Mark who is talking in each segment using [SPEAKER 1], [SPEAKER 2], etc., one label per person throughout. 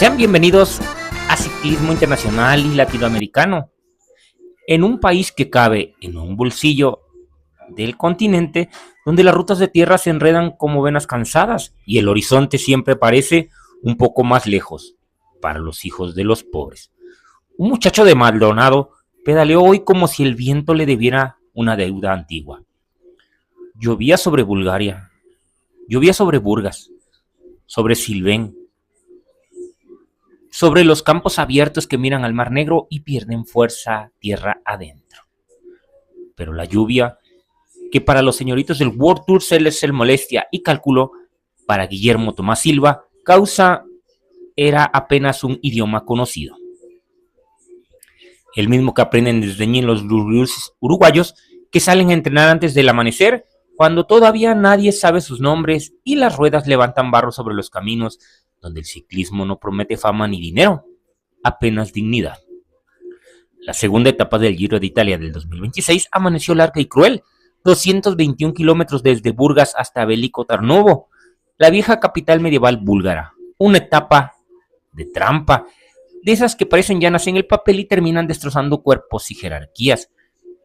[SPEAKER 1] Sean bienvenidos a Ciclismo Internacional y Latinoamericano. En un país que cabe en un bolsillo del continente, donde las rutas de tierra se enredan como venas cansadas y el horizonte siempre parece un poco más lejos para los hijos de los pobres. Un muchacho de Maldonado pedaleó hoy como si el viento le debiera una deuda antigua. Llovía sobre Bulgaria, llovía sobre Burgas, sobre Silvén, sobre los campos abiertos que miran al Mar Negro y pierden fuerza tierra adentro. Pero la lluvia, que para los señoritos del World Tour se les molestia y cálculo, para Guillermo Tomás Silva, causa era apenas un idioma conocido. El mismo que aprenden desde niños los uruguayos que salen a entrenar antes del amanecer, cuando todavía nadie sabe sus nombres y las ruedas levantan barro sobre los caminos, donde el ciclismo no promete fama ni dinero, apenas dignidad. La segunda etapa del Giro de Italia del 2026 amaneció larga y cruel, 221 kilómetros desde Burgas hasta Veliko Tarnovo, la vieja capital medieval búlgara. Una etapa de trampa, de esas que parecen llanas en el papel y terminan destrozando cuerpos y jerarquías.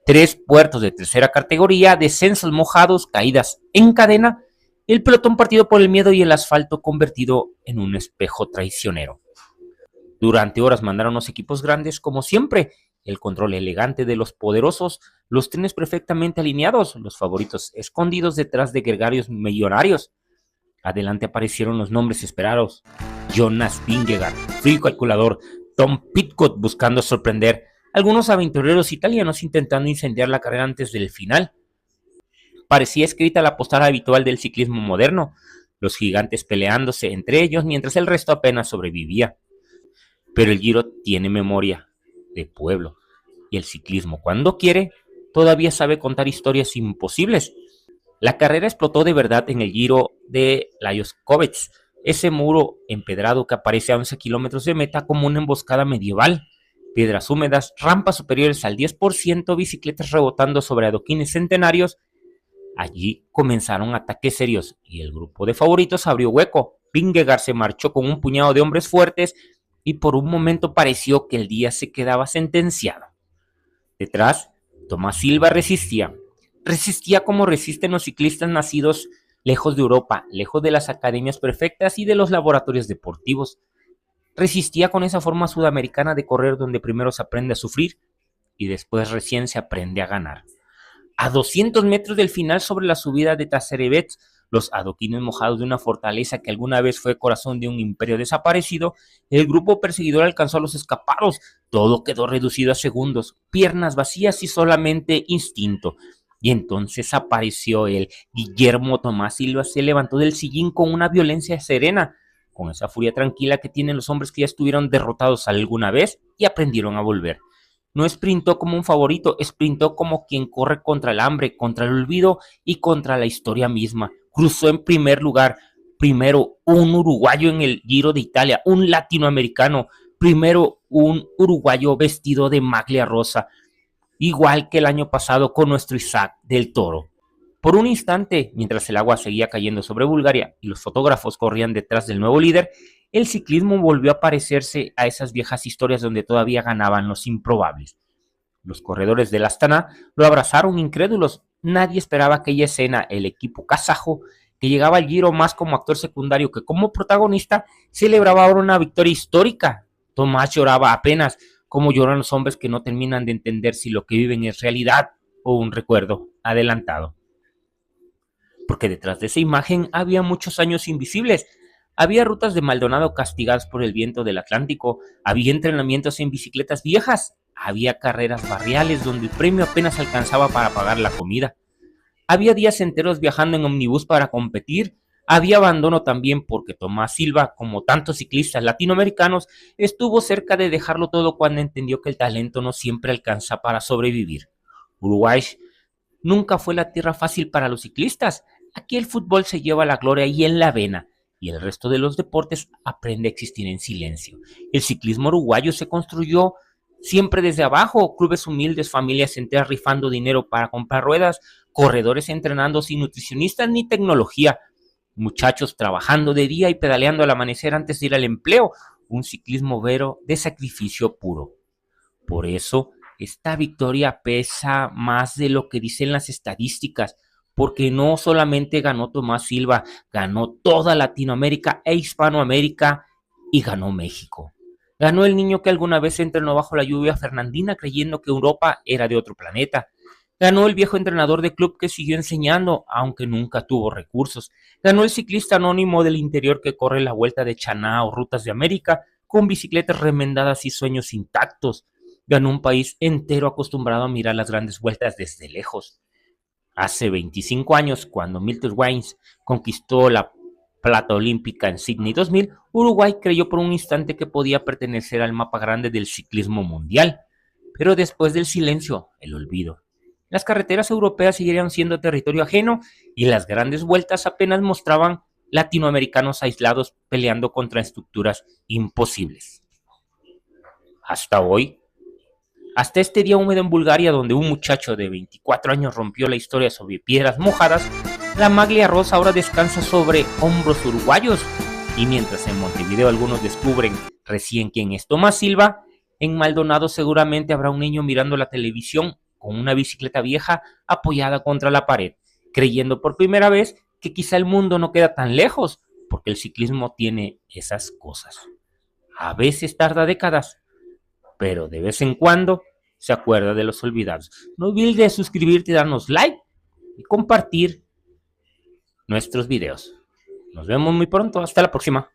[SPEAKER 1] 3 puertos de tercera categoría, descensos mojados, caídas en cadena, el pelotón partido por el miedo y el asfalto convertido en un espejo traicionero. Durante horas mandaron los equipos grandes, como siempre, el control elegante de los poderosos, los trenes perfectamente alineados, los favoritos escondidos detrás de gregarios millonarios. Adelante aparecieron los nombres esperados: Jonas Vingegaard, frío calculador, Tom Pidcock buscando sorprender, algunos aventureros italianos intentando incendiar la carrera antes del final. Parecía escrita la postura habitual del ciclismo moderno, los gigantes peleándose entre ellos mientras el resto apenas sobrevivía. Pero el Giro tiene memoria de pueblo, y el ciclismo, cuando quiere, todavía sabe contar historias imposibles. La carrera explotó de verdad en el Giro de Lajos-Kovetsk, ese muro empedrado que aparece a 11 kilómetros de meta como una emboscada medieval. Piedras húmedas, rampas superiores al 10%, bicicletas rebotando sobre adoquines centenarios. Allí comenzaron ataques serios y el grupo de favoritos abrió hueco. Vingegaard se marchó con un puñado de hombres fuertes y por un momento pareció que el día se quedaba sentenciado. Detrás, Tomás Silva resistía como resisten los ciclistas nacidos lejos de Europa, lejos de las academias perfectas y de los laboratorios deportivos. Resistía con esa forma sudamericana de correr donde primero se aprende a sufrir y después recién se aprende a ganar. A 200 metros del final, sobre la subida de Taserebets, los adoquines mojados de una fortaleza que alguna vez fue corazón de un imperio desaparecido, el grupo perseguidor alcanzó a los escapados. Todo quedó reducido a segundos, piernas vacías y solamente instinto. Y entonces apareció él. Guillermo Tomás Silva se levantó del sillín con una violencia serena, con esa furia tranquila que tienen los hombres que ya estuvieron derrotados alguna vez y aprendieron a volver. No sprintó como un favorito, sprintó como quien corre contra el hambre, contra el olvido y contra la historia misma. Cruzó en primer lugar, primero un uruguayo en el Giro de Italia, un latinoamericano, primero un uruguayo vestido de maglia rosa, igual que el año pasado con nuestro Isaac del Toro. Por un instante, mientras el agua seguía cayendo sobre Bulgaria y los fotógrafos corrían detrás del nuevo líder, el ciclismo volvió a parecerse a esas viejas historias donde todavía ganaban los improbables. Los corredores del Astana lo abrazaron incrédulos. Nadie esperaba aquella escena. El equipo kazajo, que llegaba al Giro más como actor secundario que como protagonista, celebraba ahora una victoria histórica. Tomás lloraba apenas, como lloran los hombres que no terminan de entender si lo que viven es realidad o un recuerdo adelantado. Porque detrás de esa imagen había muchos años invisibles. Había rutas de Maldonado castigadas por el viento del Atlántico, había entrenamientos en bicicletas viejas, había carreras barriales donde el premio apenas alcanzaba para pagar la comida. Había días enteros viajando en omnibus para competir, había abandono también porque Tomás Silva, como tantos ciclistas latinoamericanos, estuvo cerca de dejarlo todo cuando entendió que el talento no siempre alcanza para sobrevivir. Uruguay nunca fue la tierra fácil para los ciclistas. Aquí el fútbol se lleva la gloria y en la vena, y el resto de los deportes aprende a existir en silencio. El ciclismo uruguayo se construyó siempre desde abajo, clubes humildes, familias enteras rifando dinero para comprar ruedas, corredores entrenando sin nutricionistas ni tecnología, muchachos trabajando de día y pedaleando al amanecer antes de ir al empleo, un ciclismo vero de sacrificio puro. Por eso, esta victoria pesa más de lo que dicen las estadísticas, porque no solamente ganó Tomás Silva, ganó toda Latinoamérica e Hispanoamérica y ganó México. Ganó el niño que alguna vez entrenó bajo la lluvia fernandina creyendo que Europa era de otro planeta. Ganó el viejo entrenador de club que siguió enseñando, aunque nunca tuvo recursos. Ganó el ciclista anónimo del interior que corre la Vuelta de Chaná o Rutas de América con bicicletas remendadas y sueños intactos. Ganó un país entero acostumbrado a mirar las grandes vueltas desde lejos. Hace 25 años, cuando Milton Waynes conquistó la plata olímpica en Sydney 2000, Uruguay creyó por un instante que podía pertenecer al mapa grande del ciclismo mundial. Pero después del silencio, el olvido. Las carreteras europeas seguirían siendo territorio ajeno y las grandes vueltas apenas mostraban latinoamericanos aislados peleando contra estructuras imposibles. Hasta hoy, hasta este día húmedo en Bulgaria, donde un muchacho de 24 años rompió la historia sobre piedras mojadas, la maglia rosa ahora descansa sobre hombros uruguayos. Y mientras en Montevideo algunos descubren recién quién es Tomás Silva, en Maldonado seguramente habrá un niño mirando la televisión con una bicicleta vieja apoyada contra la pared, creyendo por primera vez que quizá el mundo no queda tan lejos, porque el ciclismo tiene esas cosas. A veces tarda décadas, pero de vez en cuando se acuerda de los olvidados. No olvides suscribirte, darnos like y compartir nuestros videos. Nos vemos muy pronto. Hasta la próxima.